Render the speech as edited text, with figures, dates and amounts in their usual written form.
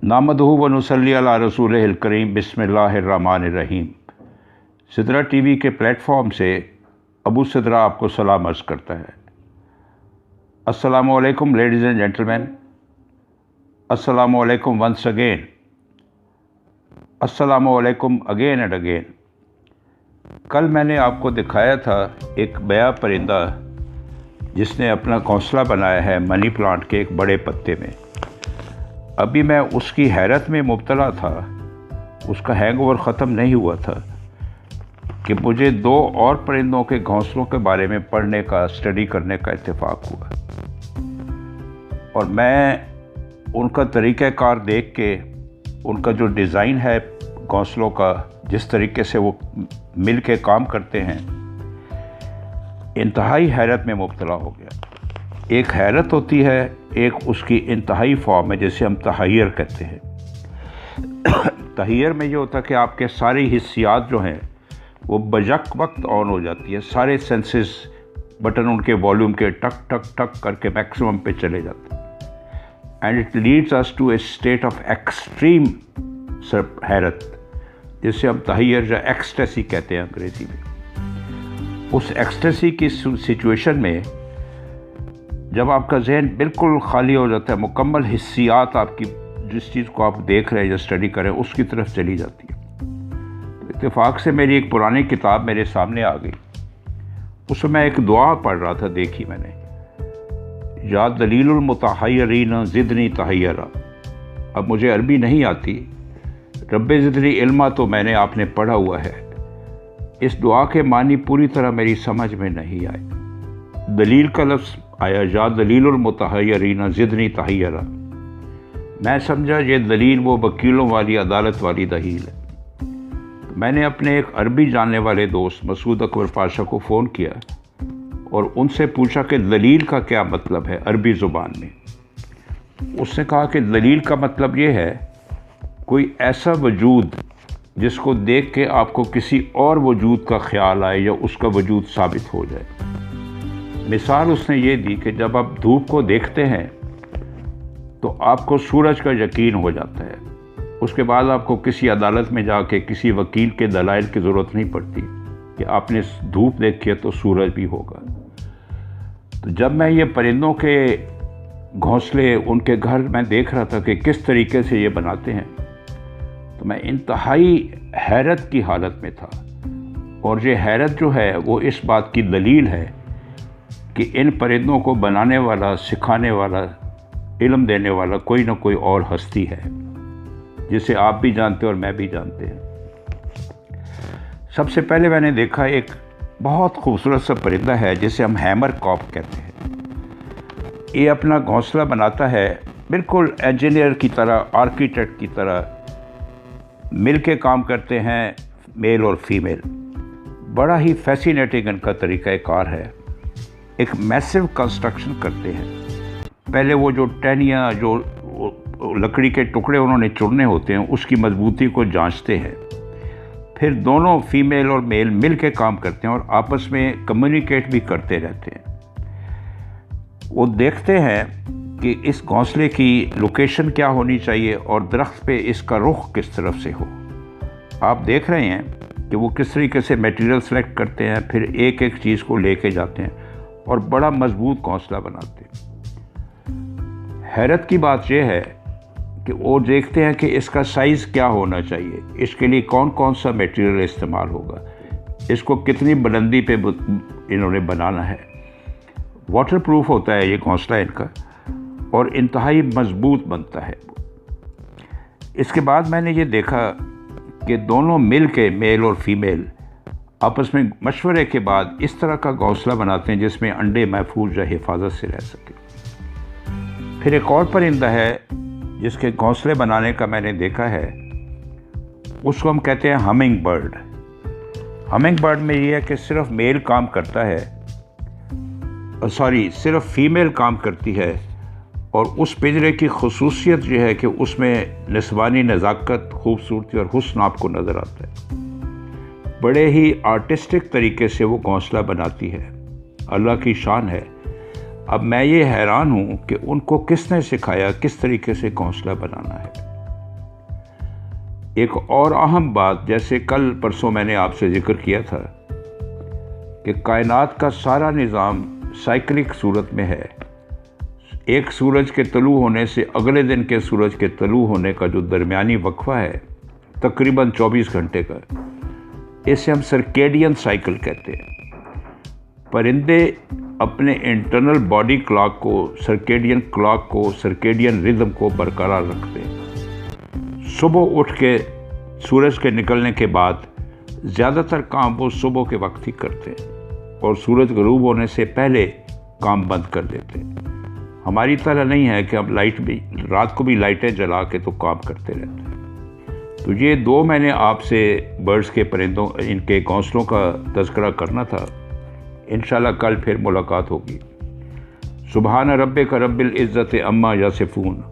नामदहु व नुसल्ली अला रसूलिहिल करीम बिस्मिल्लाहिर्रहमानिर्रहीम। सिदरा टीवी के प्लेटफॉर्म से अबू सिदरा आपको सलाम अर्ज़ करता है। अस्सलामु अलैकुम लेडीज़ एंड जेंटलमैन, अस्सलामु अलैकुम वंस अगेन, अस्सलामु अलैकुम अगेन एंड अगेन। कल मैंने आपको दिखाया था एक बया परिंदा जिसने अपना घोंसला बनाया है मनी प्लांट के एक बड़े पत्ते में। अभी मैं उसकी हैरत में मुब्तला था, उसका हैंगओवर ख़त्म नहीं हुआ था कि मुझे दो और परिंदों के घोंसलों के बारे में पढ़ने का, स्टडी करने का इत्तेफाक हुआ और मैं उनका तरीक़ाकार देख के, उनका जो डिज़ाइन है घोंसलों का, जिस तरीके से वो मिल के काम करते हैं, इंतहाई हैरत में मुब्तला हो गया। एक हैरत होती है, एक उसकी इंतहाई फॉर्म है जिसे हम तहय्युर कहते हैं। तहय्युर में ये होता है कि आपके सारी हिस्सियात जो हैं वो बजक वक्त ऑन हो जाती है, सारे सेंसेस बटन उनके वॉल्यूम के टक टक टक करके मैक्सिमम पे चले जाते हैं and it leads us to a state of extreme हैरत, जिसे हम तहय्युर या एक्सटेसी कहते हैं अंग्रेज़ी में। उस एक्सटेसी की सिचुएशन में जब आपका जहन बिल्कुल खाली हो जाता है, मुकम्मल हिस्सियात आपकी जिस चीज़ को आप देख रहे हैं या स्टडी कर रहे हैं उसकी तरफ चली जाती है। तो इत्तेफाक से मेरी एक पुरानी किताब मेरे सामने आ गई, उसमें मैं एक दुआ पढ़ रहा था, देखी मैंने, या दलीलुल मुतहय्यरीन ज़िदनी तहय्युरा। अब मुझे अरबी नहीं आती, रब्बे ज़िदनी इल्मा तो मैंने आपने पढ़ा हुआ है, इस दुआ के मानी पूरी तरह मेरी समझ में नहीं आए। दलील का लफ्ज़ आया, या दलीलुल मुतहय्यरीन ज़िदनी तहय्युरा। मैं समझा ये दलील वो वकीलों वाली, अदालत वाली दलील है। तो मैंने अपने एक अरबी जानने वाले दोस्त मसूद अकबर पाशा को फ़ोन किया और उनसे पूछा कि दलील का क्या मतलब है अरबी ज़ुबान में। उसने कहा कि दलील का मतलब ये है कोई ऐसा वजूद जिसको देख के आपको किसी और वजूद का ख्याल आए या उसका वजूद साबित हो जाए। मिसाल उसने ये दी कि जब आप धूप को देखते हैं तो आपको सूरज का यकीन हो जाता है, उसके बाद आपको किसी अदालत में जाके किसी वकील के दलाइल की ज़रूरत नहीं पड़ती कि आपने धूप देखी है तो सूरज भी होगा। तो जब मैं ये परिंदों के घोंसले, उनके घर मैं देख रहा था कि किस तरीके से ये बनाते हैं, तो मैं इंतहाई हैरत की हालत में था। और ये हैरत जो है वो इस बात की दलील है कि इन परिंदों को बनाने वाला, सिखाने वाला, इल्म देने वाला कोई ना कोई और हस्ती है जिसे आप भी जानते हैं और मैं भी जानते हैं। सबसे पहले मैंने देखा एक बहुत खूबसूरत सा परिंदा है जिसे हम हैमर कॉक कहते हैं। ये अपना घोंसला बनाता है बिल्कुल इंजीनियर की तरह, आर्किटेक्ट की तरह, मिल के काम करते हैं मेल और फीमेल। बड़ा ही फैसिनेटिंग इनका तरीक़ाकार है। एक मैसिव कंस्ट्रक्शन करते हैं। पहले वो जो टहनियाँ, जो लकड़ी के टुकड़े उन्होंने चुनने होते हैं, उसकी मजबूती को जांचते हैं। फिर दोनों फीमेल और मेल मिल के काम करते हैं और आपस में कम्युनिकेट भी करते रहते हैं। वो देखते हैं कि इस घोंसले की लोकेशन क्या होनी चाहिए और दरख्त पे इसका रुख किस तरफ से हो। आप देख रहे हैं कि वो किस तरीके से मटेरियल सेलेक्ट करते हैं, फिर एक एक चीज़ को लेके जाते हैं और बड़ा मजबूत घोंसला बनाते हैं। हैरत की बात यह है कि वो देखते हैं कि इसका साइज़ क्या होना चाहिए, इसके लिए कौन कौन सा मटेरियल इस्तेमाल होगा, इसको कितनी बुलंदी पे इन्होंने बनाना है। वाटरप्रूफ होता है ये घोंसला इनका और इंतहाई मजबूत बनता है। इसके बाद मैंने ये देखा कि दोनों मिल के, मेल और फीमेल, आपस में मशवरे के बाद इस तरह का घोंसला बनाते हैं जिसमें अंडे महफूज या हिफाजत से रह सके। फिर एक और परिंदा है जिसके घोंसले बनाने का मैंने देखा है, उसको हम कहते हैं हमिंग बर्ड। हमिंग बर्ड में ये है कि सिर्फ मेल काम करता है, सिर्फ फीमेल काम करती है और उस पिंजरे की खसूसियत ये है कि उसमें निस्वानी नज़ाकत, खूबसूरती और हुस्न आपको नज़र आता है। बड़े ही आर्टिस्टिक तरीके से वो घोंसला बनाती है, अल्लाह की शान है। अब मैं ये हैरान हूँ कि उनको किसने सिखाया किस तरीके से घोंसला बनाना है। एक और अहम बात, जैसे कल परसों मैंने आपसे जिक्र किया था कि कायनात का सारा निज़ाम साइक्लिक सूरत में है। एक सूरज के तलू होने से अगले दिन के सूरज के तलू होने का जो दरमियानी वक्फा है तकरीबन 24 घंटे का, इसे हम सर्केडियन साइकिल कहते हैं। परिंदे अपने इंटरनल बॉडी क्लॉक को, सर्केडियन रिदम को बरकरार रखते हैं। सुबह उठ के सूरज के निकलने के बाद ज़्यादातर काम वो सुबह के वक्त ही करते हैं और सूरज गरूब होने से पहले काम बंद कर देते हैं। हमारी तरह नहीं है कि हम रात को भी लाइटें जला के तो काम करते रहते हैं। तो ये दो मैंने आपसे बर्ड्स के, परिंदों, इनके घोंसलों का तज़किरा करना था। इंशाल्लाह कल फिर मुलाकात होगी। सुबहान रब्बिक रब्बिल इज़्ज़ति अम्मा यसिफून।